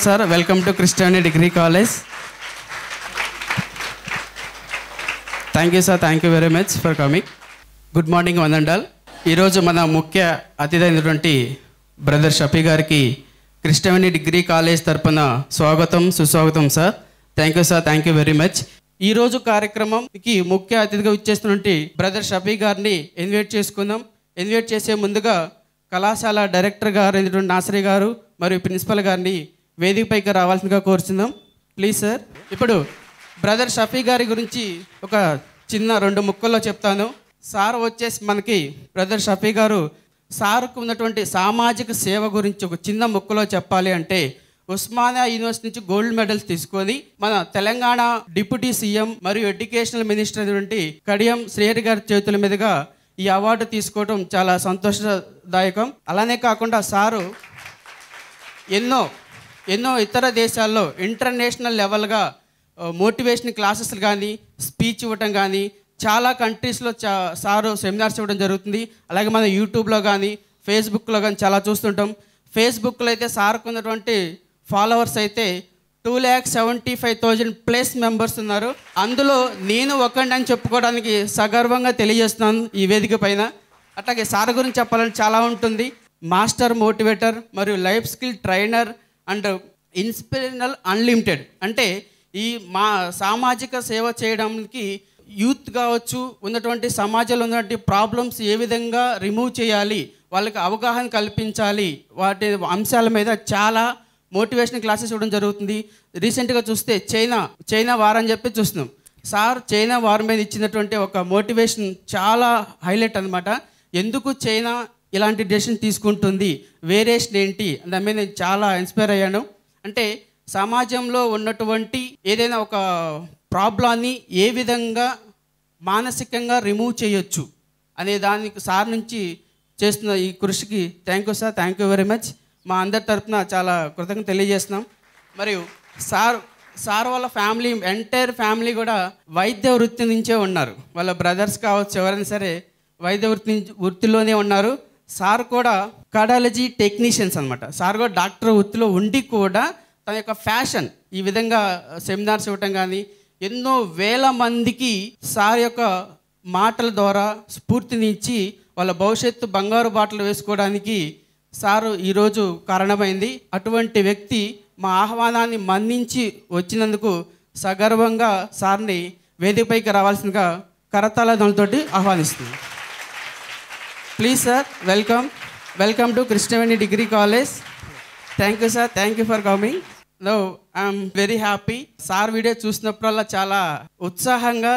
Sir, welcome to Christianity Degree College. Thank you, sir. Thank you very much for coming. Good morning, Vanandal. ఈరోజు మన ముఖ్య అతిథి అయినటువంటి brother Shafi గారికి Christianity degree college తరపున స్వాగతం సుస్వాగతం sir. Thank you sir, thank you very much. ఈరోజు కార్యక్రమంకి ముఖ్య అతిథిగా ఇచ్చేస్తున్నటువంటి బ్రదర్ షఫీ గారిని ఇన్వైట్ చేసుకుందాం. ఇన్వైట్ చేసే ముందుగా కళాశాల డైరెక్టర్ గారు అయినటువంటి నాసరి గారు మరియు ప్రిన్సిపల్ గారిని వేదికపైకి రావాల్సిందిగా కోరుచున్నాం. Please sir. ఇప్పుడు బ్రదర్ షఫీ గారి గురించి ఒక చిన్న 2 ముక్కల్లో చెప్తాను. సార్ వచ్చేసి మనకి బ్రదర్ షఫీ గారు సార్కు ఉన్నటువంటి సామాజిక సేవ గురించి ఒక చిన్న ముక్కలో చెప్పాలి అంటే ఉస్మానియా యూనివర్సిటీ నుంచి గోల్డ్ మెడల్స్ తీసుకొని మన తెలంగాణ డిప్యూటీ సీఎం మరియు ఎడ్యుకేషనల్ మినిస్టర్ అయినటువంటి కడియం శ్రీహరి గారి చేతుల మీదుగా ఈ అవార్డు తీసుకోవడం చాలా సంతోషదాయకం. అలానే కాకుండా సారు ఎన్నో ఇతర దేశాల్లో ఇంటర్నేషనల్ లెవెల్గా మోటివేషన్ క్లాసెస్ కానీ స్పీచ్ ఇవ్వటం కానీ చాలా కంట్రీస్లో సారు సెమినార్స్ ఇవ్వడం జరుగుతుంది. అలాగే మన యూట్యూబ్లో కానీ ఫేస్బుక్లో కానీ చాలా చూస్తుంటాం. ఫేస్బుక్లో అయితే సార్కు ఉన్నటువంటి ఫాలోవర్స్ అయితే 2,75,000+ మెంబర్స్ ఉన్నారు. అందులో నేను ఒకడిని అని చెప్పుకోవడానికి సగర్వంగా తెలియజేస్తున్నాను ఈ వేదిక పైన. అట్లాగే సార్ గురించి చెప్పాలని చాలా ఉంటుంది. మాస్టర్ మోటివేటర్ మరియు life skill trainer and inspirational unlimited. అంటే ఈ మా సామాజిక సేవ చేయడానికి యూత్ కావచ్చు, ఉన్నటువంటి సమాజంలో ఉన్నటువంటి ప్రాబ్లమ్స్ ఏ విధంగా రిమూవ్ చేయాలి, వాళ్ళకి అవగాహన కల్పించాలి, వాటి అంశాల మీద చాలా మోటివేషన్ క్లాసెస్ ఇవ్వడం జరుగుతుంది. రీసెంట్గా చూస్తే చైనా వార్ అని చెప్పి చూస్తున్నాం. సార్ చైనా వార్ మీద ఇచ్చినటువంటి ఒక మోటివేషన్ చాలా హైలైట్ అనమాట. ఎందుకు చైనా ఇలాంటి డెసిషన్ తీసుకుంటుంది, వేరియేషన్ ఏంటి దాని మీద నేను చాలా ఇన్స్పైర్ అయ్యాను. అంటే సమాజంలో ఉన్నటువంటి ఏదైనా ఒక ప్రాబ్లాన్ని ఏ విధంగా మానసికంగా రిమూవ్ చేయొచ్చు అనే దానికి సార్ నుంచి చేస్తున్న ఈ కృషికి thank you sir, thank you very much. మా అందరి తరఫున చాలా కృతజ్ఞత తెలియజేస్తున్నాం. మరియు సార్ వాళ్ళ ఫ్యామిలీ ఎంటైర్ ఫ్యామిలీ కూడా వైద్య వృత్తి నుంచే ఉన్నారు. వాళ్ళ బ్రదర్స్ కావచ్చు, ఎవరైనా సరే వైద్య వృత్తిలోనే ఉన్నారు. సార్ కూడా కార్డియాలజీ టెక్నీషియన్స్ అనమాట. సార్ కూడా డాక్టర్ వృత్తిలో ఉండి కూడా తన యొక్క ఫ్యాషన్ ఈ విధంగా సెమినార్స్ ఇవ్వటం కానీ ఎన్నో వేల మందికి సార్ యొక్క మాటల ద్వారా స్ఫూర్తినిచ్చి వాళ్ళ భవిష్యత్తు బంగారు బాటలు వేసుకోవడానికి సారు ఈరోజు కారణమైంది. అటువంటి వ్యక్తి మా ఆహ్వానాన్ని మన్నించి వచ్చినందుకు సగర్వంగా సార్ని వేదికపైకి రావాల్సిందిగా కరతాళతోటి ఆహ్వానిస్తుంది. Please sir, welcome to Christianity degree college. Thank you sir, thank you for coming. No I'm very happy. Sir video చూసినప్పుడల్లా చాలా ఉత్సాహంగా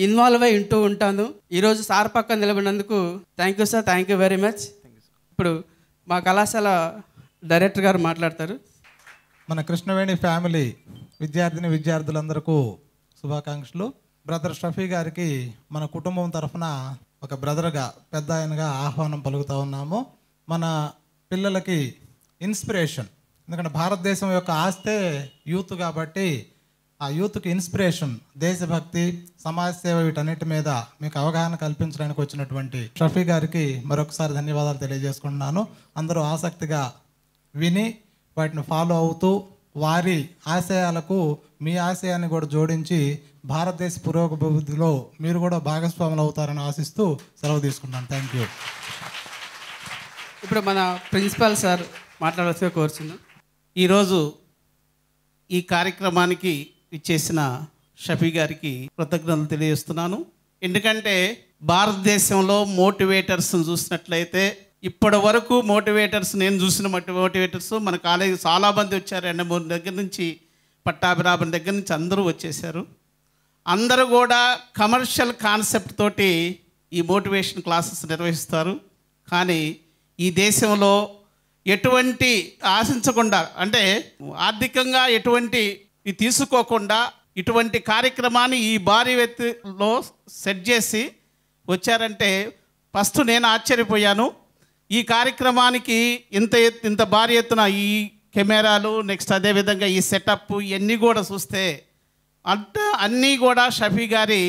ఇన్వాల్వ్ అయి ఉంటూ ఉంటాను. ఈరోజు సార్ పక్కన నిలబడినందుకు thank you sir, thank you very much. ఇప్పుడు మా కళాశాల డైరెక్టర్ గారు మాట్లాడతారు. మన కృష్ణవేణి ఫ్యామిలీ విద్యార్థులందరికీ శుభాకాంక్షలు. బ్రదర్ షఫీ గారికి మన కుటుంబం తరఫున ఒక బ్రదర్గా పెద్ద ఆయనగా ఆహ్వానం పలుకుతూ ఉన్నాము. మన పిల్లలకి ఇన్స్పిరేషన్, ఎందుకంటే భారతదేశం యొక్క ఆస్తే యూత్ కాబట్టి ఆ యూత్కి ఇన్స్పిరేషన్, దేశభక్తి, సమాజ సేవ వీటన్నిటి మీద మీకు అవగాహన కల్పించడానికి వచ్చినటువంటి షఫీ గారికి మరొకసారి ధన్యవాదాలు తెలియజేసుకుంటున్నాను. అందరూ ఆసక్తిగా విని వాటిని ఫాలో అవుతూ వారి ఆశయాలకు మీ ఆశయాన్ని కూడా జోడించి భారతదేశ పురోగతిలో మీరు కూడా భాగస్వాములు అవుతారని ఆశిస్తూ సెలవు తీసుకున్నాను. Thank you. ఇప్పుడు మన ప్రిన్సిపాల్ సార్ మాట్లాడాల్సిందిగా కోరుచున్నాం. ఈరోజు ఈ కార్యక్రమానికి ఇచ్చేసిన షఫీ గారికి కృతజ్ఞతలు తెలియజేస్తున్నాను. ఎందుకంటే భారతదేశంలో మోటివేటర్స్ని చూసినట్లయితే ఇప్పటి వరకు నేను చూసిన మోటివేటర్స్ మన కాలేజీ చాలా మంది వచ్చారు. 2-3 దగ్గర నుంచి పట్టాభిరామం దగ్గర నుంచి అందరూ వచ్చేసారు. అందరూ కూడా కమర్షియల్ కాన్సెప్ట్ తోటి ఈ మోటివేషన్ క్లాసెస్ నిర్వహిస్తారు. కానీ ఈ దేశంలో ఎటువంటి ఆశించకుండా, అంటే ఆర్థికంగా ఎటువంటి తీసుకోకుండా ఇటువంటి కార్యక్రమాన్ని ఈ భారీ వ్యక్తిలో సెట్ చేసి వచ్చారంటే ఫస్ట్ నేను ఆశ్చర్యపోయాను. ఈ కార్యక్రమానికి ఇంత భారీ ఎత్తున ఈ కెమెరాలు, నెక్స్ట్ అదేవిధంగా ఈ సెటప్ ఇవన్నీ కూడా చూస్తే అంటే అన్నీ కూడా షఫీ గారి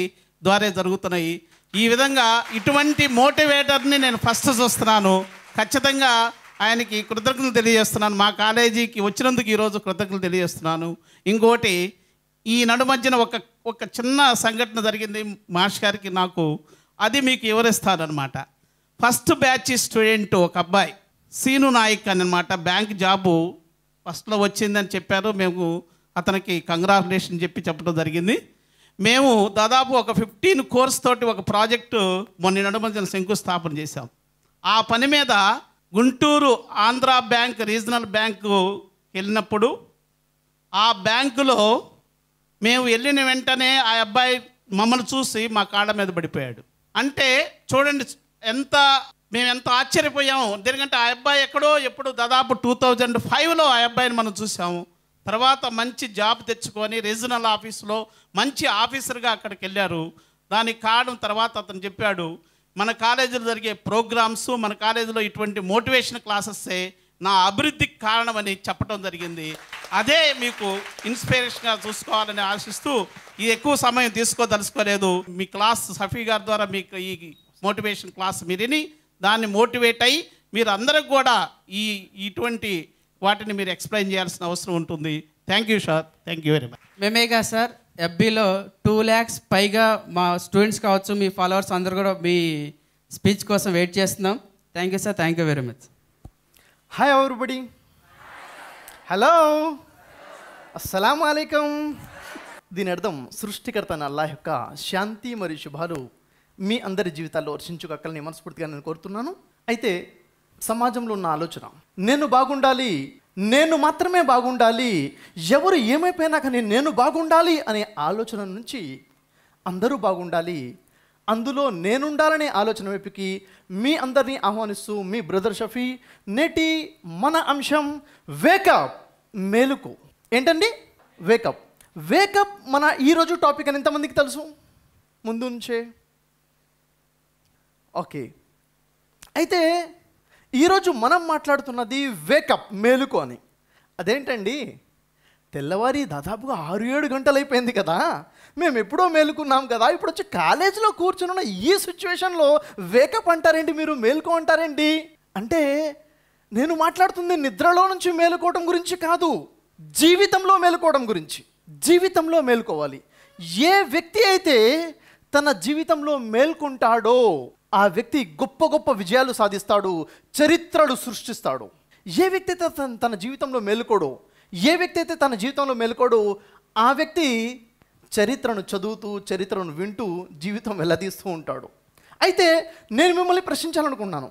ద్వారా జరుగుతున్నాయి. ఈ విధంగా ఇటువంటి మోటివేటర్ని నేను ఫస్ట్ చూస్తున్నాను. ఖచ్చితంగా ఆయనకి కృతజ్ఞతలు తెలియజేస్తున్నాను. మా కాలేజీకి వచ్చినందుకు ఈరోజు కృతజ్ఞతలు తెలియజేస్తున్నాను. ఇంకోటి, ఈ నడుమధ్యన ఒక చిన్న సంఘటన జరిగింది మాస్టర్ గారికి నాకు, అది మీకు వివరిస్తానమాట. ఫస్ట్ బ్యాచ్ స్టూడెంట్ ఒక అబ్బాయి సీను నాయక్ అని అనమాట, బ్యాంక్ జాబు ఫస్ట్లో వచ్చిందని చెప్పారు. మేము అతనికి కంగ్రాచులేషన్ చెప్పడం జరిగింది. మేము దాదాపు ఒక 15 కోర్స్ తోటి ఒక ప్రాజెక్టు మొన్న నడుమధ్యన శంకుస్థాపన చేశాం. ఆ పని మీద Guntur Andhra bank regional bank వెళ్ళినప్పుడు ఆ బ్యాంకులో మేము వెళ్ళిన వెంటనే ఆ అబ్బాయి మమ్మల్ని చూసి మా కాళ్ళ మీద పడిపోయాడు. అంటే చూడండి మేము ఎంత ఆశ్చర్యపోయాము. ఎందుకంటే ఆ అబ్బాయి ఎప్పుడు దాదాపు 2005లో ఆ అబ్బాయిని మనం చూసాము. తర్వాత మంచి జాబ్ తెచ్చుకొని రీజనల్ ఆఫీస్లో మంచి ఆఫీసర్గా అక్కడికి వెళ్ళారు. దానికి కారణం తర్వాత అతను చెప్పాడు, మన కాలేజీలో జరిగే ప్రోగ్రామ్స్, మన కాలేజీలో ఇటువంటి మోటివేషన్ క్లాసెస్సే నా అభివృద్ధికి కారణమని చెప్పడం జరిగింది. అదే మీకు ఇన్స్పిరేషన్గా చూసుకోవాలని ఆశిస్తూ ఇది ఎక్కువ సమయం తీసుకోదలుచుకోలేదు. మీ క్లాస్ షఫీ గారి ద్వారా మీకు ఈ మోటివేషన్ క్లాస్ మీరు విని దాన్ని మోటివేట్ అయ్యి మీరు అందరికి కూడా ఇటువంటి వాటిని మీరు ఎక్స్ప్లెయిన్ చేయాల్సిన అవసరం ఉంటుంది. Thank you sir, thank you very much. మేమేగా సార్ ఎఫ్బీలో 2 lakhs పైగా మా స్టూడెంట్స్ కావచ్చు, మీ ఫాలోవర్స్ అందరూ కూడా మీ స్పీచ్ కోసం వెయిట్ చేస్తున్నాం. Thank you sir, thank you very much. Hi everybody, hello, అస్సలాము అలైకుం. దీని అర్థం సృష్టికర్త అయిన అల్లాహ్ యొక్క శాంతి మరియు శుభాలు మీ అందరి జీవితాల్లో వర్షించుకక్కలని మనస్ఫూర్తిగా నేను కోరుతున్నాను. అయితే సమాజంలో ఉన్న ఆలోచన, నేను బాగుండాలి, నేను మాత్రమే బాగుండాలి, ఎవరు ఏమైపోయినా కానీ నేను బాగుండాలి అనే ఆలోచన నుంచి అందరూ బాగుండాలి, అందులో నేనుండాలనే ఆలోచన వైపుకి మీ అందరినీ ఆహ్వానిస్తూ మీ బ్రదర్ షఫీ. నేటి మన అంశం వేకప్, మేలుకు. ఏంటండి వేకప్? వేకప్ మన ఈరోజు టాపిక్ అని ఎంతమందికి తెలుసు ముందు నుంచే? ఓకే, అయితే ఈరోజు మనం మాట్లాడుతున్నది వేకప్, మేలుకు అని. అదేంటండి, తెల్లవారి దాదాపుగా 6-7 గంటలు అయిపోయింది కదా, మేము ఎప్పుడో మేలుకున్నాం కదా, ఇప్పుడు వచ్చి కాలేజీలో కూర్చున్న ఈ సిచ్యువేషన్లో వేకప్ అంటారేంటి, మీరు మేలుకో అంటారేంటి? అంటే నేను మాట్లాడుతుంది నిద్రలో నుంచి మేలుకోవడం గురించి కాదు, జీవితంలో మేలుకోవడం గురించి. జీవితంలో మేలుకోవాలి. ఏ వ్యక్తి అయితే తన జీవితంలో మేల్కొంటాడో ఆ వ్యక్తి గొప్ప గొప్ప విజయాలు సాధిస్తాడు, చరిత్రలు సృష్టిస్తాడు. ఏ వ్యక్తి అయితే తన జీవితంలో మేలుకోడో, ఏ వ్యక్తి అయితే తన జీవితంలో మేలుకోడో ఆ వ్యక్తి చరిత్రను చదువుతూ, చరిత్రను వింటూ జీవితం వెల్లదీస్తూ ఉంటాడు. అయితే నేను మిమ్మల్ని ప్రశ్నించాలనుకున్నాను,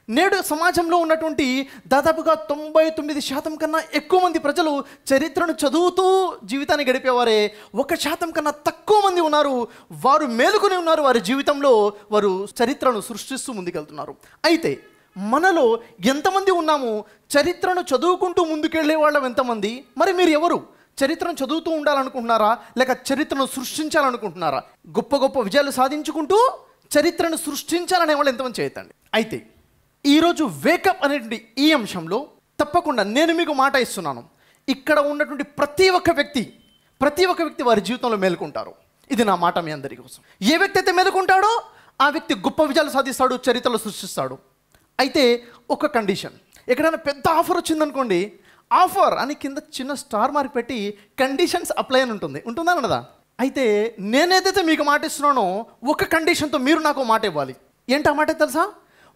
నేడు సమాజంలో ఉన్నటువంటి దాదాపుగా 99% కన్నా ఎక్కువ మంది ప్రజలు చరిత్రను చదువుతూ జీవితాన్ని గడిపేవారే 1% కన్నా తక్కువ మంది ఉన్నారు, వారు మేలుకొని ఉన్నారు, వారి జీవితంలో వారు చరిత్రను సృష్టిస్తూ ముందుకెళ్తున్నారు. అయితే మనలో ఎంతమంది ఉన్నాము చరిత్రను చదువుకుంటూ ముందుకెళ్ళే వాళ్ళం ఎంతమంది? మరి మీరు ఎవరు? చరిత్రను చదువుతూ ఉండాలనుకుంటున్నారా, లేక చరిత్రను సృష్టించాలనుకుంటున్నారా? గొప్ప గొప్ప విజయాలు సాధించుకుంటూ చరిత్రను సృష్టించాలనే వాళ్ళు ఎంతమంది చేయతండి. అయితే ఈరోజు వేకప్ అనేటువంటి ఈ అంశంలో తప్పకుండా నేను మీకు మాట ఇస్తున్నాను, ఇక్కడ ఉన్నటువంటి ప్రతి ఒక్క వ్యక్తి వారి జీవితంలో మేలుకుంటారు. ఇది నా మాట మీ అందరి కోసం. ఏ వ్యక్తి అయితే మేలుకుంటాడో ఆ వ్యక్తి గొప్ప విజయాలు సాధిస్తాడు, చరిత్రలో సృష్టిస్తాడు. అయితే ఒక కండిషన్, ఎక్కడైనా పెద్ద ఆఫర్ వచ్చిందనుకోండి, ఆఫర్ అని కింద చిన్న స్టార్ మార్క్ పెట్టి కండిషన్స్ అప్లై అని ఉంటుందా అన్నదా? అయితే నేనేదైతే మీకు మాట ఇస్తున్నానో ఒక కండిషన్తో మీరు నాకు మాట ఇవ్వాలి. ఏంటి ఆ మాట తెలుసా?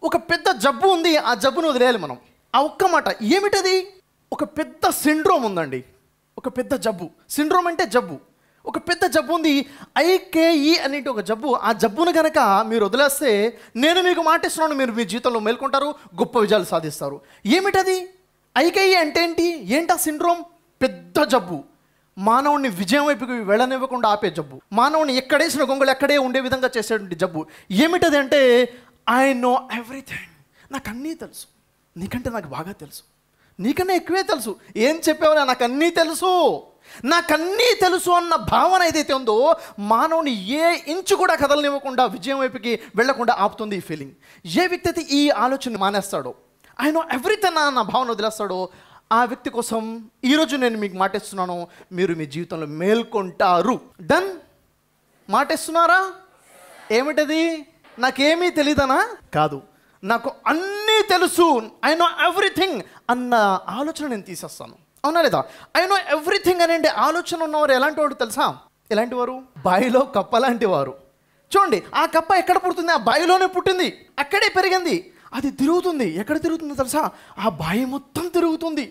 ఒక పెద్ద జబ్బు ఉంది, ఆ జబ్బును వదిలేయాలి మనం. ఆ ఒక్క మాట. ఏమిటది? ఒక పెద్ద సిండ్రోమ్ ఉందండి, ఒక పెద్ద జబ్బు. సిండ్రోమ్ అంటే జబ్బు. ఒక పెద్ద జబ్బు ఉంది, ఐకేఈ అనేటి ఒక జబ్బు. ఆ జబ్బును కనుక మీరు వదిలేస్తే నేను మీకు మాట ఇస్తున్నాను, మీరు మీ జీవితంలో మేల్కొంటారు, గొప్ప విజయాలు సాధిస్తారు. ఏమిటది? ఐకేఈ అంటే ఏంటి ఆ సిండ్రోమ్? పెద్ద జబ్బు, మానవుడిని విజయం వైపుకి వెళ్ళనివ్వకుండా ఆపే జబ్బు, మానవుని ఎక్కడేసిన గొంగళి ఎక్కడే ఉండే విధంగా చేసేటువంటి జబ్బు. ఏమిటది అంటే ఐ నో ఎవ్రీథింగ్, నాకు అన్నీ తెలుసు, నీకంటే నాకు బాగా తెలుసు, నీకన్నా ఎక్కువే తెలుసు. ఏం చెప్పావునా, నాకు అన్నీ తెలుసు అన్న భావన ఏదైతే ఉందో మానవుని ఏ ఇంచు కూడా కదలనివ్వకుండా విజయం వైపుకి వెళ్లకుండా ఆపుతుంది ఈ ఫీలింగ్. ఏ వ్యక్తి అయితే ఈ ఆలోచన మానేస్తాడో, ఐ నో ఎవ్రీథింగ్ అన్న భావన వదిలేస్తాడో ఆ వ్యక్తి కోసం ఈరోజు నేను మీకు మాటిస్తున్నాను, మీరు మీ జీవితంలో మేల్కొంటారు. డన్? మాటిస్తున్నారా? ఏమిటది? నాకేమీ తెలీదనా? కాదు, నాకు అన్నీ తెలుసు, ఐ నో ఎవ్రీథింగ్ అన్న ఆలోచన నేను తీసేస్తాను. అవునా లేదా? ఐ నో ఎవ్రీథింగ్ అనే ఆలోచన ఉన్నవారు ఎలాంటి వాడు తెలుసా? ఎలాంటి వారు? బావిలో కప్ప లాంటి వారు. చూడండి, ఆ కప్ప ఎక్కడ పుడుతుంది? ఆ బావిలోనే పుట్టింది, అక్కడే పెరిగింది. అది తిరుగుతుంది. ఎక్కడ తిరుగుతుందో తెలుసా? ఆ బావి మొత్తం తిరుగుతుంది.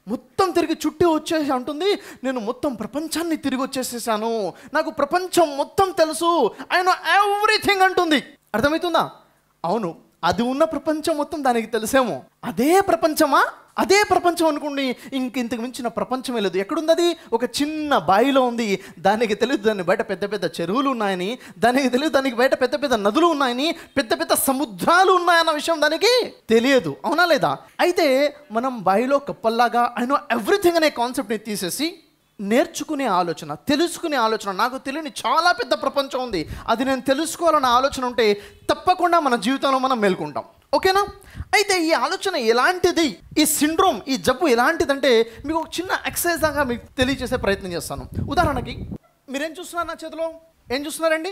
మొత్తం తిరిగి చుట్టూ వచ్చేసి అంటుంది, నేను మొత్తం ప్రపంచాన్ని తిరిగి వచ్చేసేసాను, నాకు ప్రపంచం మొత్తం తెలుసు, ఐ నో ఎవ్రీథింగ్ అంటుంది. అర్థమవుతుందా? అవును, అది ఉన్న ప్రపంచం మొత్తం దానికి తెలిసేమో. అదే ప్రపంచమా? అదే ప్రపంచం అనుకోండి, ఇంతకు మించిన ప్రపంచమే లేదు. ఎక్కడుంది అది? ఒక చిన్న బావిలో ఉంది. దానికి తెలియదు దాని బయట పెద్ద పెద్ద చెరువులు ఉన్నాయని, దానికి తెలియదు దానికి బయట పెద్ద పెద్ద నదులు ఉన్నాయని, పెద్ద పెద్ద సముద్రాలు ఉన్నాయన్న విషయం దానికి తెలియదు. అవునా లేదా? అయితే మనం బావిలో కప్పల్లాగా ఐ నో ఎవ్రీథింగ్ అనే కాన్సెప్ట్ని తీసేసి నేర్చుకునే ఆలోచన, తెలుసుకునే ఆలోచన, నాకు తెలియని చాలా పెద్ద ప్రపంచం ఉంది, అది నేను తెలుసుకోవాలన్న ఆలోచన ఉంటే తప్పకుండా మన జీవితంలో మనం మేల్కొంటాం. ఓకేనా? అయితే ఈ ఆలోచన ఎలాంటిది, ఈ సిండ్రోమ్, ఈ జబ్బు ఎలాంటిదంటే మీకు ఒక చిన్న ఎక్సర్సైజ్ లాగా మీకు తెలియజేసే ప్రయత్నం చేస్తాను. ఉదాహరణకి మీరేం చూస్తున్నారు? నా చేతిలో ఏం చూస్తున్నారండి?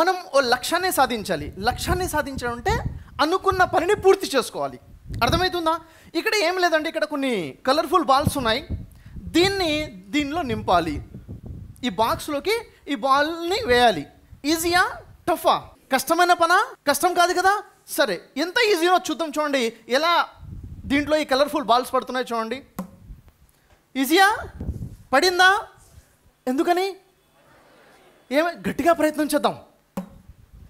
మనం ఓ లక్ష్యాన్ని సాధించాలి. లక్ష్యాన్ని సాధించడం అంటే అనుకున్న పనిని పూర్తి చేసుకోవాలి. అర్థమవుతుందా? ఇక్కడ ఏం లేదండి, ఇక్కడ కొన్ని కలర్ఫుల్ బాల్స్ ఉన్నాయి, దీనిలో నింపాలి. ఈ బాక్స్లోకి ఈ బాల్ని వేయాలి. ఈజీయా? టఫా? కష్టమైన పనా? కష్టం కాదు కదా. సరే, ఎంత ఈజీనో చూద్దాం. చూడండి ఎలా దీంట్లో ఈ కలర్ఫుల్ బాల్స్ పడుతున్నాయి. చూడండి, ఈజీయా? పడిందా? ఎందుకని? గట్టిగా ప్రయత్నం చేద్దాం.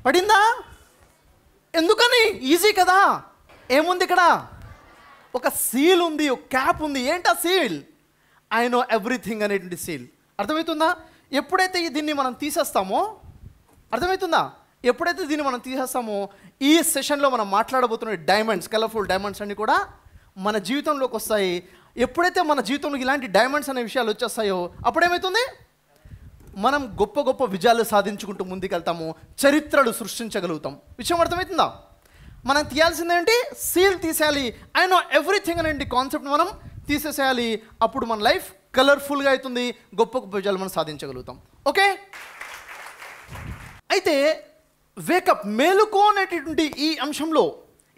పడిందా? ఎందుకని? ఈజీ కదా. ఏముంది ఇక్కడ? ఒక సీల్ ఉంది, ఒక క్యాప్ ఉంది. ఏంటా సీల్? ఐ నో ఎవ్రీథింగ్ అనేటువంటి సీల్. అర్థమవుతుందా? ఎప్పుడైతే దీన్ని మనం తీసేస్తామో, అర్థమవుతుందా? ఎప్పుడైతే దీన్ని మనం తీసేస్తామో, ఈ సెషన్లో మనం మాట్లాడబోతున్న డైమండ్స్, కలర్ఫుల్ డైమండ్స్ అన్నీ కూడా మన జీవితంలోకి వస్తాయి. ఎప్పుడైతే మన జీవితంలోకి ఇలాంటి డైమండ్స్ అనే విషయాలు వచ్చేస్తాయో అప్పుడేమవుతుంది? మనం గొప్ప గొప్ప విజయాలు సాధించుకుంటూ ముందుకెళ్తాము, చరిత్రలు సృష్టించగలుగుతాం. విషయం అర్థమవుతుందా? మనం తీయాల్సిందేంటి? సీల్ తీసేయాలి. ఐ నో ఎవ్రీథింగ్ అనే కాన్సెప్ట్ మనం తీసేసేయాలి. అప్పుడు మన లైఫ్ కలర్ఫుల్గా అవుతుంది, గొప్ప గొప్ప విజయాలు మనం సాధించగలుగుతాం. ఓకే? అయితే వేకప్, మేలుకో అనేటటువంటి ఈ అంశంలో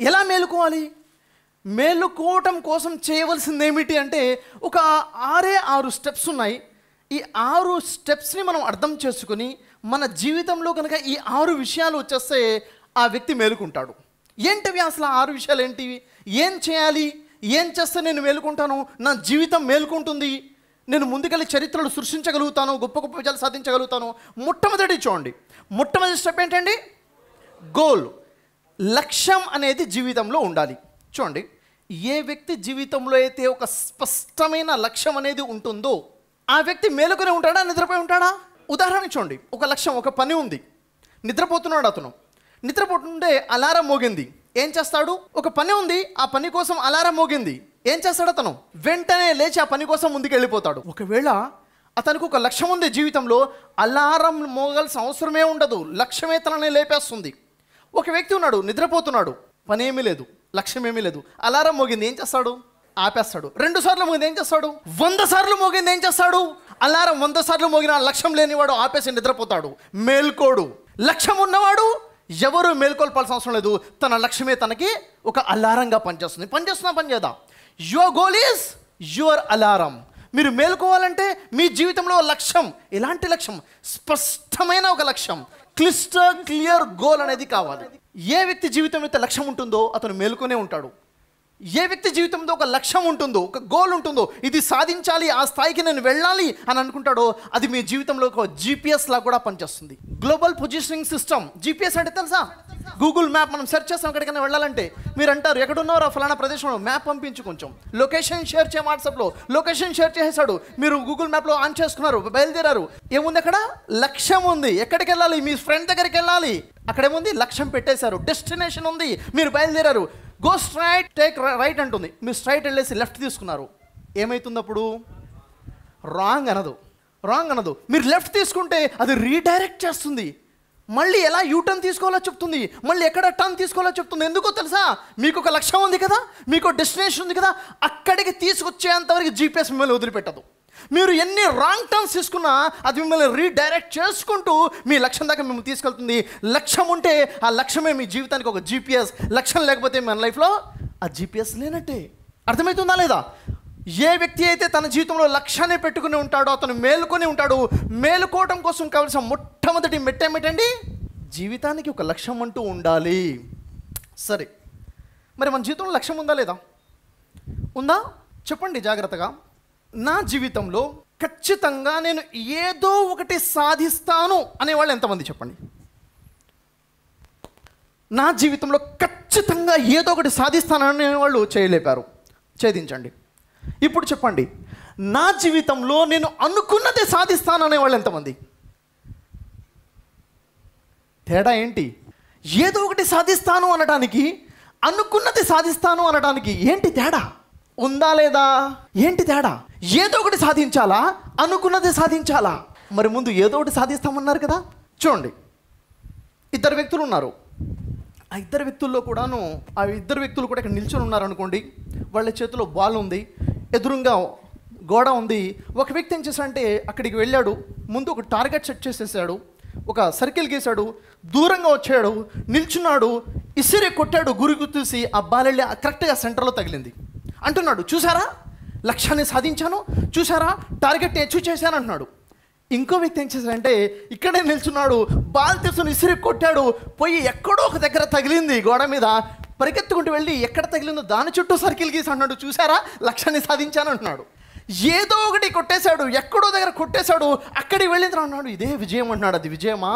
ఎలా మేలుకోవాలి? మేలుకోవటం కోసం చేయవలసింది ఏమిటి అంటే ఒక 6 స్టెప్స్ ఉన్నాయి. ఈ 6 స్టెప్స్ని మనం అర్థం చేసుకుని మన జీవితంలో కనుక ఈ 6 విషయాలు వచ్చేస్తే ఆ వ్యక్తి మేలుకుంటాడు. ఏంటివి అసలు 6 విషయాలు ఏంటివి? ఏం చేయాలి? ఏం చేస్తే నేను మేలుకుంటాను, నా జీవితం మేలుకుంటుంది, నేను ముందుకెళ్ళి చరిత్రలు సృష్టించగలుగుతాను, గొప్ప గొప్ప విజయాలు సాధించగలుగుతాను? మొట్టమొదటి చూడండి, మొట్టమొదటి స్టెప్ ఏంటండి? గోల్, లక్ష్యం అనేది జీవితంలో ఉండాలి. చూడండి, ఏ వ్యక్తి జీవితంలో అయితే ఒక స్పష్టమైన లక్ష్యం అనేది ఉంటుందో ఆ వ్యక్తి మేలుకొని ఉంటాడా, నిద్రపోయి ఉంటాడా? ఉదాహరణ చూడండి, ఒక లక్ష్యం, ఒక పని ఉంది, నిద్రపోతున్నాడు అతను. నిద్రపోతుంటే అలారం మోగింది, ఏం చేస్తాడు? ఒక పని ఉంది, ఆ పని కోసం అలారం మోగింది, ఏం చేస్తాడు అతను? వెంటనే లేచి ఆ పని కోసం ముందుకు వెళ్ళిపోతాడు. ఒకవేళ అతనికి ఒక లక్ష్యం ఉంది జీవితంలో, అలారం మోగాల్సిన అవసరమే ఉండదు, లక్ష్యమే తనని లేపేస్తుంది. ఒక వ్యక్తి ఉన్నాడు, నిద్రపోతున్నాడు, పని ఏమీ లేదు, లక్ష్యం ఏమీ లేదు, అలారం మోగింది, ఏం చేస్తాడు? ఆపేస్తాడు. 2 సార్లు మోగింది, ఏం చేస్తాడు? 100 సార్లు మోగింది, ఏం చేస్తాడు? అలారం 100 సార్లు మోగిన లక్ష్యం లేనివాడు ఆపేసి నిద్రపోతాడు, మేల్కోడు. లక్ష్యం ఉన్నవాడు ఎవరు మేల్కొల్పాల్సిన అవసరం లేదు, తన లక్ష్యమే తనకి ఒక అలారంగా పనిచేస్తుంది. పని చేద్దాం. Your goal is your alarm. మీరు మేల్కోవాలంటే మీ జీవితంలో లక్ష్యం, ఎలాంటి లక్ష్యం? స్పష్టమైన ఒక లక్ష్యం, క్లియర్ గోల్ అనేది కావాలి. ఏ వ్యక్తి జీవితంలో అయితే లక్ష్యం ఉంటుందో అతను మేల్కొనే ఉంటాడు. ఏ వ్యక్తి జీవితంలో ఒక లక్ష్యం ఉంటుందో, ఒక గోల్ ఉంటుందో, ఇది సాధించాలి, ఆ స్థాయికి నేను వెళ్ళాలి అని అనుకుంటాడో అది మీ జీవితంలో ఒక GPS లా కూడా పనిచేస్తుంది. Global positioning system. GPS అంటే తెలుసా? Google map. మనం సెర్చ్ చేస్తాం ఎక్కడికైనా వెళ్ళాలంటే, మీరు అంటారు ఎక్కడున్నారో ఫలానా ప్రదేశంలో, మ్యాప్ పంపించు, కొంచెం లొకేషన్ షేర్ చేయ. వాట్సాప్లో లొకేషన్ షేర్ చేసేసాడు, మీరు గూగుల్ మ్యాప్లో ఆన్ చేసుకున్నారు, బయలుదేరారు. ఏముంది అక్కడ? లక్ష్యం ఉంది, ఎక్కడికి వెళ్ళాలి? మీ ఫ్రెండ్ దగ్గరికి వెళ్ళాలి. అక్కడేముంది? లక్ష్యం పెట్టేశారు, డెస్టినేషన్ ఉంది, మీరు బయలుదేరారు. గో స్ట్రైట్, టేక్ రైట్ అంటుంది, మీరు స్ట్రైట్ వెళ్ళేసి లెఫ్ట్ తీసుకున్నారు. ఏమవుతుంది అప్పుడు? రాంగ్ అనదు. మీరు లెఫ్ట్ తీసుకుంటే అది రీడైరెక్ట్ చేస్తుంది, మళ్ళీ ఎలా యూటర్న్ తీసుకోవాలో చెప్తుంది, మళ్ళీ ఎక్కడ టర్న్ తీసుకోవాలో చెప్తుంది. ఎందుకో తెలుసా? మీకు ఒక లక్ష్యం ఉంది కదా, మీకు డెస్టినేషన్ ఉంది కదా, అక్కడికి తీసుకొచ్చేంతవరకు GPS మిమ్మల్ని వదిలిపెట్టదు. మీరు ఎన్ని రాంగ్ టర్న్స్ తీసుకున్నా అది మిమ్మల్ని రీడైరెక్ట్ చేసుకుంటూ మీ లక్ష్యం దాకా మిమ్మల్ని తీసుకెళ్తుంది. లక్ష్యం ఉంటే ఆ లక్ష్యమే మీ జీవితానికి ఒక జీపీఎస్. లక్ష్యం లేకపోతే మన లైఫ్లో ఆ జీపీఎస్ లేనట్టే. అర్థమవుతుందా లేదా? ఏ వ్యక్తి అయితే తన జీవితంలో లక్ష్యాన్ని పెట్టుకుని ఉంటాడో అతను మేలుకొని ఉంటాడు. మేలుకోవడం కోసం కావాల్సిన మొట్టమొదటి మెట్టు ఏమిటండి? జీవితానికి ఒక లక్ష్యం అంటూ ఉండాలి. సరే, మరి మన జీవితంలో లక్ష్యం ఉందా లేదా? ఉందా? చెప్పండి జాగ్రత్తగా. నా జీవితంలో ఖచ్చితంగా నేను ఏదో ఒకటి సాధిస్తాను అనేవాళ్ళు ఎంతమంది చెప్పండి? నా జీవితంలో ఖచ్చితంగా ఏదో ఒకటి సాధిస్తాననే వాళ్ళు చేయలేపారు, ఛేదించండి. ఇప్పుడు చెప్పండి, నా జీవితంలో నేను అనుకున్నదే సాధిస్తాననే వాళ్ళు ఎంతమంది? తేడా ఏంటి? ఏదో ఒకటి సాధిస్తాను అనడానికి, అనుకున్నది సాధిస్తాను అనడానికి ఏంటి తేడా? ఉందా లేదా? ఏంటి తేడా? ఏదో ఒకటి సాధించాలా, అనుకున్నది సాధించాలా? మరి ముందు ఏదో ఒకటి సాధిస్తామన్నారు కదా. చూడండి, ఇద్దరు వ్యక్తులు ఉన్నారు. ఆ ఇద్దరు వ్యక్తుల్లో కూడా ఇక్కడ నిల్చొని ఉన్నారనుకోండి. వాళ్ళ చేతిలో బాల్ ఉంది, ఎదురుగా గోడ ఉంది. ఒక వ్యక్తి ఏం చేశాడంటే అక్కడికి వెళ్ళాడు, ముందు ఒక టార్గెట్ సెట్ చేసేసాడు, ఒక సర్కిల్ గీశాడు, దూరంగా వచ్చాడు, నిల్చున్నాడు, ఇసిరి కొట్టాడు, గురి గుర్తూసి ఆ బాల్ వెళ్ళి కరెక్ట్గా సెంటర్లో తగిలింది. అంటున్నాడు, చూసారా లక్ష్యాన్ని సాధించాను, చూసారా టార్గెట్ని అచీవ్ చేశాను అంటున్నాడు. ఇంకో వ్యక్తి ఏం చేశాడంటే ఇక్కడే నిల్చున్నాడు, బాల్ తీసుకుని ఇసిరి కొట్టాడు, పోయి ఎక్కడో ఒక దగ్గర తగిలింది గోడ మీద, పరిగెత్తుకుంటూ వెళ్ళి ఎక్కడ తగిలిందో దాని చుట్టూ సర్కిల్ గీసి అంటున్నాడు, చూసారా లక్ష్యాన్ని సాధించాను అంటున్నాడు. ఏదో ఒకటి కొట్టేశాడు, ఎక్కడో దగ్గర కొట్టేశాడు, అక్కడికి వెళ్ళిన తర్వాత అన్నాడు ఇదే విజయం అంటున్నాడు. అది విజయమా?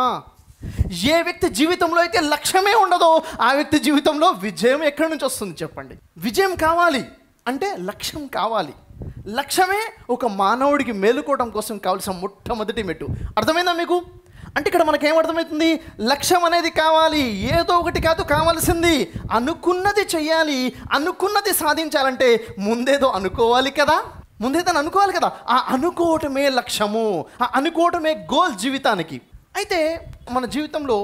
ఏ వ్యక్తి జీవితంలో అయితే లక్ష్యమే ఉండదో ఆ వ్యక్తి జీవితంలో విజయం ఎక్కడి నుంచి వస్తుంది చెప్పండి? విజయం కావాలి అంటే లక్ష్యం కావాలి. లక్ష్యమే ఒక మానవుడికి మేలుకోవడం కోసం కావాల్సిన మొట్టమొదటి మెట్టు. అర్థమైందా మీకు? అంటే ఇక్కడ మనకేమర్థమవుతుంది? లక్ష్యం అనేది కావాలి, ఏదో ఒకటి కాదు కావాల్సింది. అనుకున్నది చెయ్యాలి, అనుకున్నది సాధించాలంటే ముందేదో అనుకోవాలి కదా. ఆ అనుకోవటమే లక్ష్యము, ఆ అనుకోవటమే గోల్ జీవితానికి. అయితే మన జీవితంలో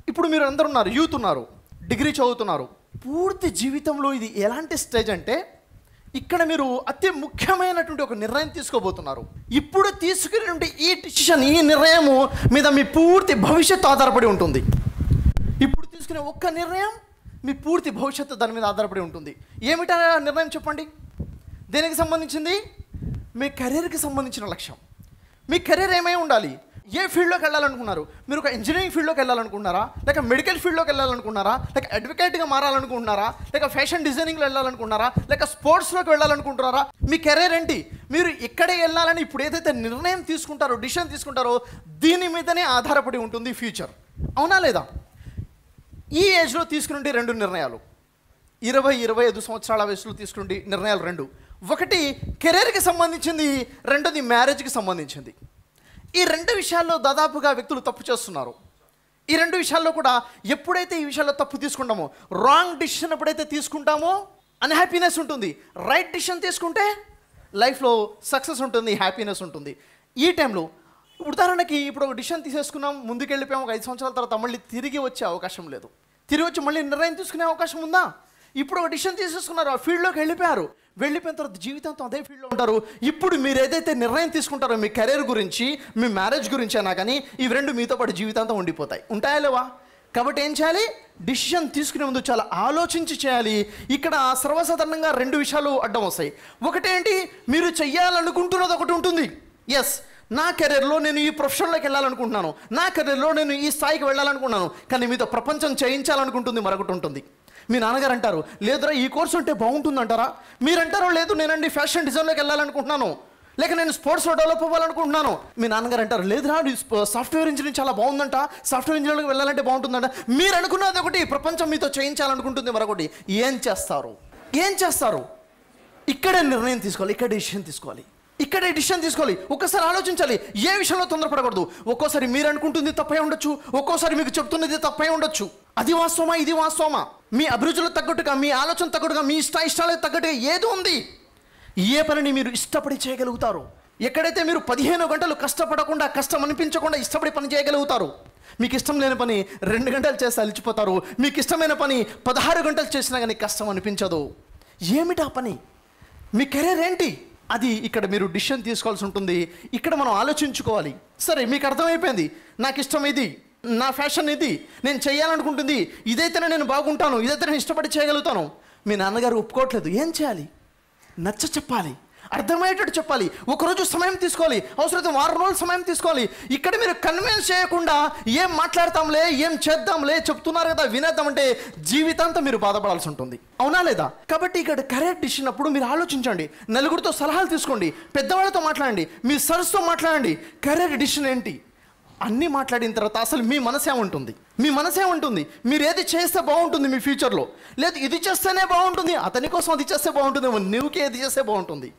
ఇప్పుడు మీరు అందరు ఉన్నారు, యూత్ ఉన్నారు, డిగ్రీ చదువుతున్నారు. పూర్తి జీవితంలో ఇది ఎలాంటి స్టేజ్ అంటే ఇక్కడ మీరు అతి ముఖ్యమైనటువంటి ఒక నిర్ణయం తీసుకోబోతున్నారు. ఇప్పుడు తీసుకునే ఈ డిసిషన్, ఈ నిర్ణయము మీద మీ పూర్తి భవిష్యత్తు ఆధారపడి ఉంటుంది. ఇప్పుడు తీసుకునే ఒక్క నిర్ణయం మీ పూర్తి భవిష్యత్తు దాని మీద ఆధారపడి ఉంటుంది. ఏమిటా నిర్ణయం చెప్పండి? దేనికి సంబంధించింది? మీ కెరీర్కి సంబంధించిన లక్ష్యం. మీ కెరీర్ ఏమై ఉండాలి? ఏ ఫీల్డ్లోకి వెళ్ళాలనుకున్నారు? మీరు ఒక ఇంజనీరింగ్ ఫీల్డ్లోకి వెళ్ళాలనుకుంటున్నారా, లేక మెడికల్ ఫీల్డ్లోకి వెళ్ళాలనుకుంటున్నారా, లేక అడ్వకేట్గా మారాలనుకుంటున్నారా, లేక ఫ్యాషన్ డిజైనింగ్లో వెళ్ళాలనుకుంటున్నారా, లేక స్పోర్ట్స్లోకి వెళ్ళాలనుకుంటున్నారా? మీ కెరీర్ ఏంటి? మీరు ఇక్కడే వెళ్ళాలని ఇప్పుడు ఏదైతే నిర్ణయం తీసుకుంటారో, డిసిషన్ తీసుకుంటారో దీని మీదనే ఆధారపడి ఉంటుంది ఫ్యూచర్. అవునా లేదా? ఈ ఏజ్లో తీసుకునే రెండు నిర్ణయాలు, 20-25 సంవత్సరాల వయసులో తీసుకునే నిర్ణయాలు రెండు. ఒకటి కెరీర్కి సంబంధించింది, రెండోది మ్యారేజ్కి సంబంధించింది. ఈ రెండు విషయాల్లో దాదాపుగా వ్యక్తులు తప్పు చేస్తున్నారు. ఈ రెండు విషయాల్లో కూడా ఎప్పుడైతే ఈ విషయాల్లో తప్పు తీసుకుంటామో, రాంగ్ డిసిషన్ ఎప్పుడైతే తీసుకుంటామో అన్హ్యాపీనెస్ ఉంటుంది. రైట్ డిసిషన్ తీసుకుంటే లైఫ్లో సక్సెస్ ఉంటుంది, హ్యాపీనెస్ ఉంటుంది. ఈ టైంలో ఉదాహరణకి ఇప్పుడు ఒక డిసిషన్ తీసేసుకున్నాం, ముందుకు వెళ్ళిపోయాం, ఒక 5 సంవత్సరాల తర్వాత మళ్ళీ తిరిగి వచ్చే అవకాశం లేదు. తిరిగి వచ్చి మళ్ళీ నిర్ణయం తీసుకునే అవకాశం ఉందా? ఇప్పుడు ఒక డిసిషన్ తీసేసుకున్నారు, ఆ ఫీల్డ్లోకి వెళ్ళిపోయిన తర్వాత జీవితంతో అదే ఫీల్డ్లో ఉంటారు. ఇప్పుడు మీరు ఏదైతే నిర్ణయం తీసుకుంటారో మీ కెరీర్ గురించి, మీ మ్యారేజ్ గురించి అయినా కానీ, ఇవి రెండు మీతో పాటు జీవితాంతం ఉండిపోతాయి. ఉంటాయా లేవా? కాబట్టి ఏం చేయాలి? డిసిషన్ తీసుకునే ముందు చాలా ఆలోచించి చేయాలి. ఇక్కడ సర్వసాధారణంగా రెండు విషయాలు అడ్డం వస్తాయి. ఒకటేంటి? మీరు చెయ్యాలనుకుంటున్నది ఒకటి ఉంటుంది. ఎస్, నా కెరీర్లో నేను ఈ ప్రొఫెషన్లోకి వెళ్ళాలనుకుంటున్నాను, నా కెరీర్లో నేను ఈ స్థాయికి వెళ్ళాలనుకుంటున్నాను, కానీ మీతో ప్రపంచం చేయించాలనుకుంటుంది మరొకటి ఉంటుంది. మీ నాన్నగారు అంటారు, లేదురా ఈ కోర్సు ఉంటే బాగుంటుంది అంటారా? మీరంటారో, లేదు నేనండి ఫ్యాషన్ డిజైన్లోకి వెళ్ళాలనుకుంటున్నాను, లేక నేను స్పోర్ట్స్లో డెవలప్ అవ్వాలనుకుంటున్నాను. మీ నాన్నగారు అంటారు, లేదురా సాఫ్ట్వేర్ ఇంజనీరింగ్ చాలా బాగుందంట, సాఫ్ట్వేర్ ఇంజనీరింగ్కి వెళ్ళాలంటే బాగుంటుందంట. మీరు అనుకున్నది ఒకటి, ప్రపంచం మీతో చేయించాలనుకుంటుంది మరొకటి. ఏం చేస్తారు? ఇక్కడే నిర్ణయం తీసుకోవాలి, ఇక్కడే డిసిషన్ తీసుకోవాలి. ఒక్కసారి ఆలోచించాలి. ఏ విషయంలో తొందరపడకూడదు. ఒక్కోసారి మీరు అనుకుంటుంది తప్పై ఉండొచ్చు, ఒక్కోసారి మీకు చెప్తున్నది తప్పై ఉండొచ్చు. అది వాస్తవమా, ఇది వాస్తవమా? మీ అభిరుచులకు తగ్గట్టుగా, మీ ఆలోచన తగ్గట్టుగా, మీ ఇష్టాలకు తగ్గట్టుగా ఏది ఉంది? ఏ పనిని మీరు ఇష్టపడి చేయగలుగుతారు? ఎక్కడైతే మీరు 15 గంటలు కష్టపడకుండా, కష్టం అనిపించకుండా ఇష్టపడి పని చేయగలుగుతారు, మీకు ఇష్టం లేని పని 2 గంటలు చేసి అలిచిపోతారు. మీకు ఇష్టమైన పని 16 గంటలు చేసినా కానీ కష్టం అనిపించదు. ఏమిటా పని? మీ కెరీర్ ఏంటి? అది ఇక్కడ మీరు డిసిషన్ తీసుకోవాల్సి ఉంటుంది. ఇక్కడ మనం ఆలోచించుకోవాలి. సరే, మీకు అర్థమైపోయింది, నాకు ఇష్టం ఇది, నా ఫ్యాషన్ ఇది, నేను చేయాలనుకుంటుంది ఇదైతేనే నేను బాగుంటాను, ఇదైతే నేను ఇష్టపడి చేయగలుగుతాను. మీ నాన్నగారు ఒప్పుకోవట్లేదు, ఏం చేయాలి? నచ్చ చెప్పాలి, అర్థమయ్యేటట్టు చెప్పాలి. ఒకరోజు సమయం తీసుకోవాలి, అవసరమైతే 6 రోజులు సమయం తీసుకోవాలి. ఇక్కడ మీరు కన్విన్స్ చేయకుండా ఏం మాట్లాడతాంలే, ఏం చేద్దాంలే, చెప్తున్నారు కదా వినేద్దామంటే జీవితాంతం మీరు బాధపడాల్సి ఉంటుంది. అవునా లేదా? కాబట్టి ఇక్కడ కరెక్ట్ డిసిషన్ అప్పుడు మీరు ఆలోచించండి, నలుగురితో సలహాలు తీసుకోండి, పెద్దవాళ్ళతో మాట్లాడండి, మీ సర్స్తో మాట్లాడండి. కరెక్ట్ డిసిషన్ ఏంటి అన్నీ మాట్లాడిన తర్వాత అసలు మీ మనసే ఉంటుంది, మీ మనసే ఉంటుంది. మీరు ఏది చేస్తే బాగుంటుంది మీ ఫ్యూచర్లో, లేదు ఇది చేస్తేనే బాగుంటుంది, అతని కోసం అది చేస్తే బాగుంటుంది, నువ్వుకే ఏది చేస్తే బాగుంటుంది.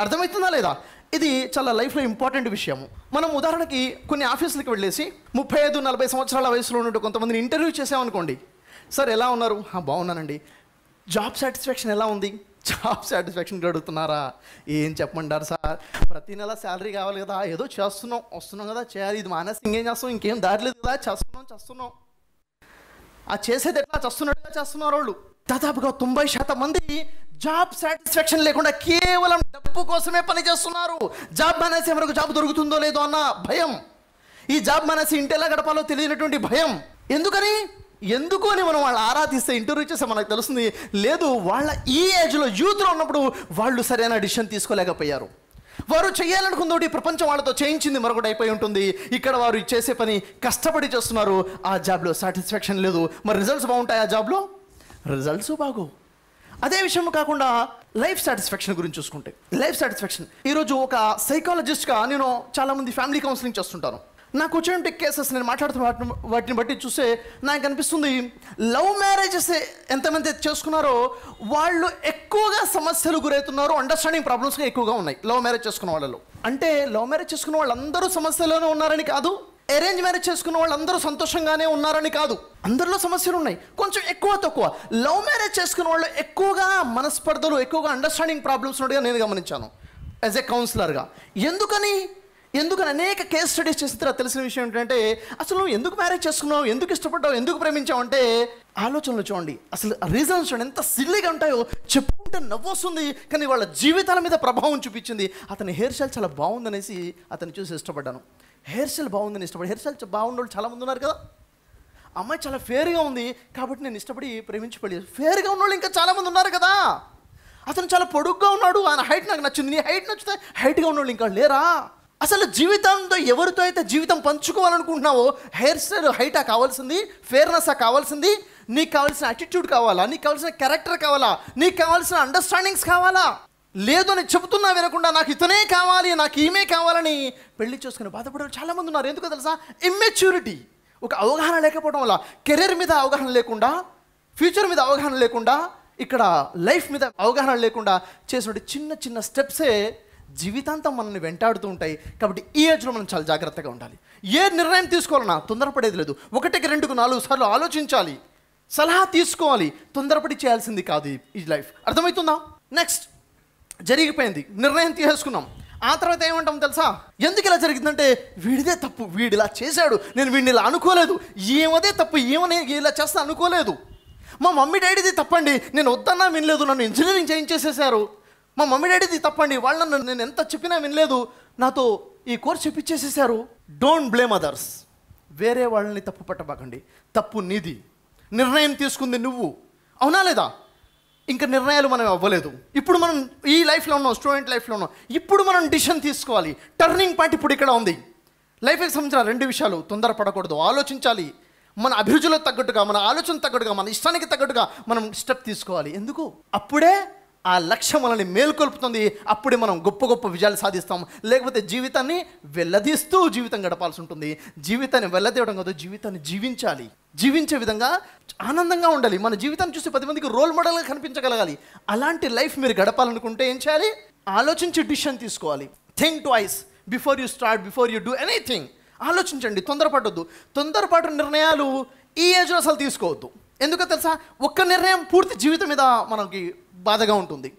అర్థమవుతుందా లేదా? ఇది చాలా లైఫ్లో ఇంపార్టెంట్ విషయము. మనం ఉదాహరణకి కొన్ని ఆఫీసులకు వెళ్ళేసి 35-40 సంవత్సరాల వయసులో ఉన్నట్టు కొంతమందిని ఇంటర్వ్యూ చేసామనుకోండి. సార్ ఎలా ఉన్నారు? బాగున్నానండి. జాబ్ సాటిస్ఫాక్షన్ ఎలా ఉంది? జాబ్ సాటిస్ఫాక్షన్ అడుగుతున్నారా? ఏం చెప్పమంటారు సార్, ప్రతి నెల శాలరీ కావాలి కదా, ఏదో వస్తున్నాం కదా, చేయాలి, ఇది మానేసి ఇంకేం చేస్తాం, ఇంకేం దారి లేదు కదా, చేస్తున్నాం. ఆ చేసేది ఎట్లా చేస్తున్నట్టుగా చేస్తున్నారు వాళ్ళు. దాదాపుగా 90% మంది జాబ్ సాటిస్ఫాక్షన్ లేకుండా కేవలం డబ్బు కోసమే పని చేస్తున్నారు. జాబ్ మానేసే వరకు జాబ్ దొరుకుతుందో లేదో అన్న భయం, ఈ జాబ్ మానేసి ఇంటి ఎలా గడపాలో తెలియనటువంటి భయం. ఎందుకు అని మనం వాళ్ళు ఆరాధిస్తే, ఇంటర్వ్యూ చేస్తే మనకు తెలుస్తుంది, లేదు వాళ్ళ ఈ ఏజ్లో యూత్లో ఉన్నప్పుడు వాళ్ళు సరైన డిసిషన్ తీసుకోలేకపోయారు. వారు చేయాలనుకుందోటి ప్రపంచం వాళ్ళతో చేయించింది మరొకటి అయిపోయి ఉంటుంది. ఇక్కడ వారు చేసే పని కష్టపడి చేస్తున్నారు, ఆ జాబ్లో సాటిస్ఫాక్షన్ లేదు. మరి రిజల్ట్స్ బాగుంటాయి, ఆ జాబ్లో రిజల్ట్స్ బాగోవు. అదే విషయం కాకుండా లైఫ్ సాటిస్ఫాక్షన్ గురించి చూసుకుంటే, లైఫ్ సాటిస్ఫాక్షన్ ఈరోజు ఒక సైకాలజిస్ట్గా నేను చాలామంది ఫ్యామిలీ కౌన్సిలింగ్ చేస్తుంటాను. నాకు వచ్చినటువంటి కేసెస్ నేను మాట్లాడుతున్న వాటిని బట్టి చూస్తే నాకు అనిపిస్తుంది, లవ్ మ్యారేజెస్ ఎంతమంది చేసుకున్నారో వాళ్ళు ఎక్కువగా సమస్యలు గురవుతున్నారు, అండర్స్టాండింగ్ ప్రాబ్లమ్స్గా ఎక్కువగా ఉన్నాయి లవ్ మ్యారేజ్ చేసుకున్న వాళ్ళలో. అంటే లవ్ మ్యారేజ్ చేసుకున్న వాళ్ళందరూ సమస్యలోనే ఉన్నారని కాదు, అరేంజ్ మ్యారేజ్ చేసుకున్న వాళ్ళందరూ సంతోషంగానే ఉన్నారని కాదు, అందరిలో సమస్యలు ఉన్నాయి, కొంచెం ఎక్కువ తక్కువ. లవ్ మ్యారేజ్ చేసుకున్న వాళ్ళు ఎక్కువగా మనస్పర్ధలు, ఎక్కువగా అండర్స్టాండింగ్ ప్రాబ్లమ్స్ ఉన్నట్టుగా నేను గమనించాను యాజ్ ఏ కౌన్సిలర్గా. ఎందుకని అనేక కేస్ స్టడీస్ చేసిన తర్వాత తెలిసిన విషయం ఏంటంటే, అసలు నువ్వు ఎందుకు మ్యారేజ్ చేసుకున్నావు, ఎందుకు ఇష్టపడ్డావు, ఎందుకు ప్రేమించావు అంటే ఆలోచనలు చూడండి, అసలు రీజన్స్ చూడండి ఎంత సిల్లీగా ఉంటాయో. చెప్పుకుంటే నవ్వొస్తుంది, కానీ వాళ్ళ జీవితాల మీద ప్రభావం చూపించింది. అతని హెయిర్ స్టైల్ చాలా బాగుందనేసి అతను చూసి ఇష్టపడ్డాను. హెయిర్ స్టైల్ బాగుందని ఇష్టపడి, హెయిర్ స్టైల్ బాగుండే వాళ్ళు చాలామంది ఉన్నారు కదా. అమ్మాయి చాలా ఫేర్గా ఉంది కాబట్టి నేను ఇష్టపడి ప్రేమించి పెళ్ళి. ఫేర్గా ఉన్నవాళ్ళు ఇంకా చాలామంది ఉన్నారు కదా. అతను చాలా పొడుగ్గా ఉన్నాడు, ఆయన హైట్ నాకు నచ్చింది, నీ హైట్ నచ్చితే హైట్గా ఉన్నవాళ్ళు ఇంకా లేరా? అసలు జీవితంతో ఎవరితో అయితే జీవితం పంచుకోవాలనుకుంటున్నావో, హెయిర్ స్టైల్ హైటా కావాల్సింది, ఫేర్నెస్సా కావాల్సింది, నీకు కావాల్సిన యాటిట్యూడ్ కావాలా, నీకు కావాల్సిన క్యారెక్టర్ కావాలా, నీకు కావాల్సిన అండర్స్టాండింగ్స్ కావాలా? లేదు అని చెబుతున్నా వినకుండా నాకు ఇతనే కావాలి, నాకు ఈమె కావాలని పెళ్లి చేసుకుని బాధపడే చాలామంది ఉన్నారు. ఎందుకో తెలుసా? ఇమ్మెచ్యూరిటీ, ఒక అవగాహన లేకపోవడం వల్ల, కెరీర్ మీద అవగాహన లేకుండా, ఫ్యూచర్ మీద అవగాహన లేకుండా, ఇక్కడ లైఫ్ మీద అవగాహన లేకుండా చేసిన చిన్న చిన్న స్టెప్సే జీవితాంతం మనల్ని వెంటాడుతూ ఉంటాయి. కాబట్టి ఈ ఏజ్లో మనం చాలా జాగ్రత్తగా ఉండాలి. ఏ నిర్ణయం తీసుకోవాలన్నా తొందరపడేది లేదు. 1కి 2కు 4 సార్లు ఆలోచించాలి, సలహా తీసుకోవాలి, తొందరపడి చేయాల్సింది కాదు ఈ లైఫ్. అర్థమవుతుందా? నెక్స్ట్ జరిగిపోయింది, నిర్ణయం తీసేసుకున్నాం. ఆ తర్వాత ఏమంటాం తెలుసా? ఎందుకు ఇలా జరిగిందంటే వీడిదే తప్పు, వీడు ఇలా చేశాడు, నేను వీడిని ఇలా అనుకోలేదు, ఏమదే తప్పు, ఏమని ఇలా చేస్తా అనుకోలేదు, మా మమ్మీ డాడీది తప్పండి, నేను వద్దన్నా వినలేదు, నన్ను ఇంజనీరింగ్ చేయించేసేసారు, మా మమ్మీ డాడీది తప్పండి, వాళ్ళని నేను ఎంత చెప్పినా వినలేదు, నాతో ఈ కోర్స్ చెప్పించేసేసారు. Don't blame others. వేరే వాళ్ళని తప్పు పట్టబాకండి, తప్పు నీది, నిర్ణయం తీసుకుంది నువ్వు. అవునా లేదా? ఇంకా నిర్ణయాలు మనం అవ్వలేదు. ఇప్పుడు మనం ఈ లైఫ్లో ఉన్నాం, స్టూడెంట్ లైఫ్లో ఉన్నాం. ఇప్పుడు మనం డిసిషన్ తీసుకోవాలి. టర్నింగ్ పాయింట్ ఇప్పుడు ఇక్కడ ఉంది. లైఫ్కి సంబంధించిన 2 విషయాలు. తొందరపడకూడదు, ఆలోచించాలి. మన అభిరుచులకు తగ్గట్టుగా, మన ఆలోచన తగ్గట్టుగా, మన ఇష్టానికి తగ్గట్టుగా మనం స్టెప్ తీసుకోవాలి. ఎందుకు? అప్పుడే ఆ లక్ష్యం మనల్ని మేల్కొల్పుతుంది. అప్పుడే మనం గొప్ప గొప్ప విజయాలు సాధిస్తాం. లేకపోతే జీవితాన్ని వెళ్ళదీస్తూ జీవితం గడపాల్సి ఉంటుంది. జీవితాన్ని వెళ్ళదీయడం కాదు, జీవితాన్ని జీవించాలి. జీవించే విధంగా ఆనందంగా ఉండాలి. మన జీవితాన్ని చూసి 10 మందికి రోల్ మోడల్గా కనిపించగలగాలి. అలాంటి లైఫ్ మీరు గడపాలనుకుంటే ఏం చేయాలి? ఆలోచించి డిసిషన్ తీసుకోవాలి. Think twice before you start, before you do anything. ఆలోచించండి, తొందరపడొద్దు. తొందరపాటు నిర్ణయాలు ఈ ఏజ్లో అసలు తీసుకోవద్దు. ఎందుకో తెలుసా? ఒక్క నిర్ణయం పూర్తి జీవితం మీద మనకి బాధగా ఉంటుంది.